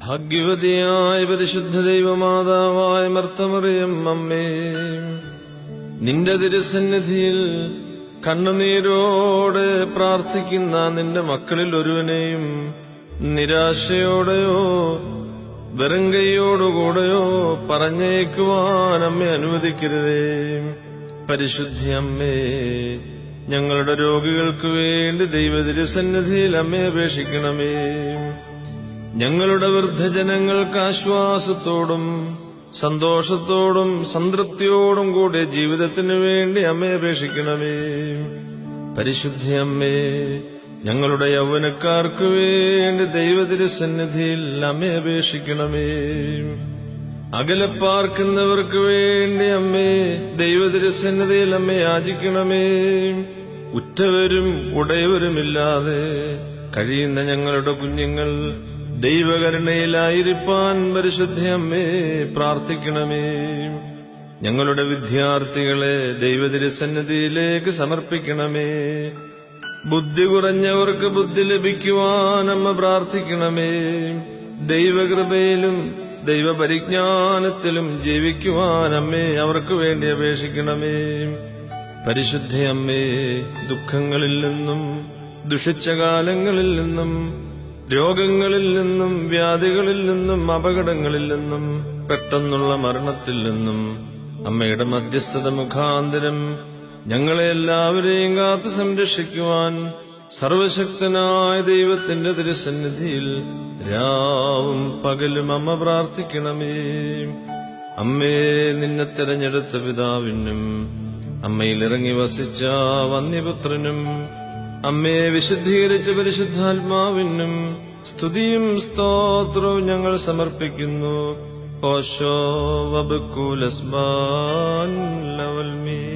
ഭാഗ്യവതിയായ പരിശുദ്ധ ദൈവമാതാവായ മർത്തമറിയം അമ്മേ, നിന്റെ തിരുസന്നിധിയിൽ കണ്ണുനീരോടെ പ്രാർത്ഥിക്കുന്ന നിന്റെ മക്കളിൽ ഒരുവനെയും നിരാശയോടെയോ വെറും കൈയോടുകൂടെയോ പറഞ്ഞേക്കുവാൻ അമ്മേ അനുവദിക്കരുതേ. പരിശുദ്ധി അമ്മേ, ഞങ്ങളുടെ രോഗികൾക്ക് വേണ്ടി ദൈവ തിരുസന്നിധിയിൽ അമ്മേ അപേക്ഷിക്കണമേ. ഞങ്ങളുടെ വൃദ്ധജനങ്ങൾക്ക് ആശ്വാസത്തോടും സന്തോഷത്തോടും സംതൃപ്തിയോടും കൂടെ ജീവിതത്തിനു വേണ്ടി അമ്മേ അപേക്ഷിക്കണമേ. പരിശുദ്ധി അമ്മേ, ഞങ്ങളുടെ യൗവനക്കാർക്ക് വേണ്ടി ദൈവ തിരുസന്നിധിയിൽ അമ്മേ അപേക്ഷിക്കണമേ. അകലെ പാർക്കുന്നവർക്ക് വേണ്ടി അമ്മേ ദൈവ തിരുസന്നിധിയിൽ അമ്മേ യാചിക്കണമേ. ഉറ്റവരും ഉടയവരുമില്ലാതെ കഴിയുന്ന ഞങ്ങളുടെ കുഞ്ഞുങ്ങൾ ദൈവകരുണയിലായിരിക്കാൻ പരിശുദ്ധ അമ്മേ പ്രാർത്ഥിക്കണമേ. ഞങ്ങളുടെ വിദ്യാർത്ഥികളെ ദൈവ തിരുസന്നിധിയിലേക്ക് സമർപ്പിക്കണമേ. ബുദ്ധി കുറഞ്ഞവർക്ക് ബുദ്ധി ലഭിക്കുവാൻ അമ്മ പ്രാർത്ഥിക്കണമേ. ദൈവകൃപയിലും ദൈവപരിജ്ഞാനത്തിലും ജീവിക്കുവാൻ അമ്മേ അവർക്ക് വേണ്ടി അപേക്ഷിക്കണമേ. പരിശുദ്ധ അമ്മേ, ദുഃഖങ്ങളിൽ നിന്നും ദുഷിച്ച കാലങ്ങളിൽ നിന്നും രോഗങ്ങളിൽ നിന്നും വ്യാധികളിൽ നിന്നും അപകടങ്ങളിൽ നിന്നും പെട്ടെന്നുള്ള മരണത്തിൽ നിന്നും അമ്മയുടെ മധ്യസ്ഥത മുഖാന്തരം ഞങ്ങളെ എല്ലാവരെയും കാത്തു സംരക്ഷിക്കുവാൻ സർവശക്തനായ ദൈവത്തിന്റെ തിരുസന്നിധിയിൽ രാവും പകലും അമ്മ പ്രാർത്ഥിക്കണമേ. അമ്മേ, നിന്നെ തെരഞ്ഞെടുത്ത പിതാവിനും അമ്മയിൽ ഇറങ്ങി വസിച്ച വന്യപുത്രനും അമ്മേ വിശുദ്ധീകരിച്ച പരിശുദ്ധാത്മാവിനും സ്തുതിയും സ്തോത്രവും ഞങ്ങൾ സമർപ്പിക്കുന്നു. ഓശോ വബക്കുലസ്ബാൻ ലവൽമീ.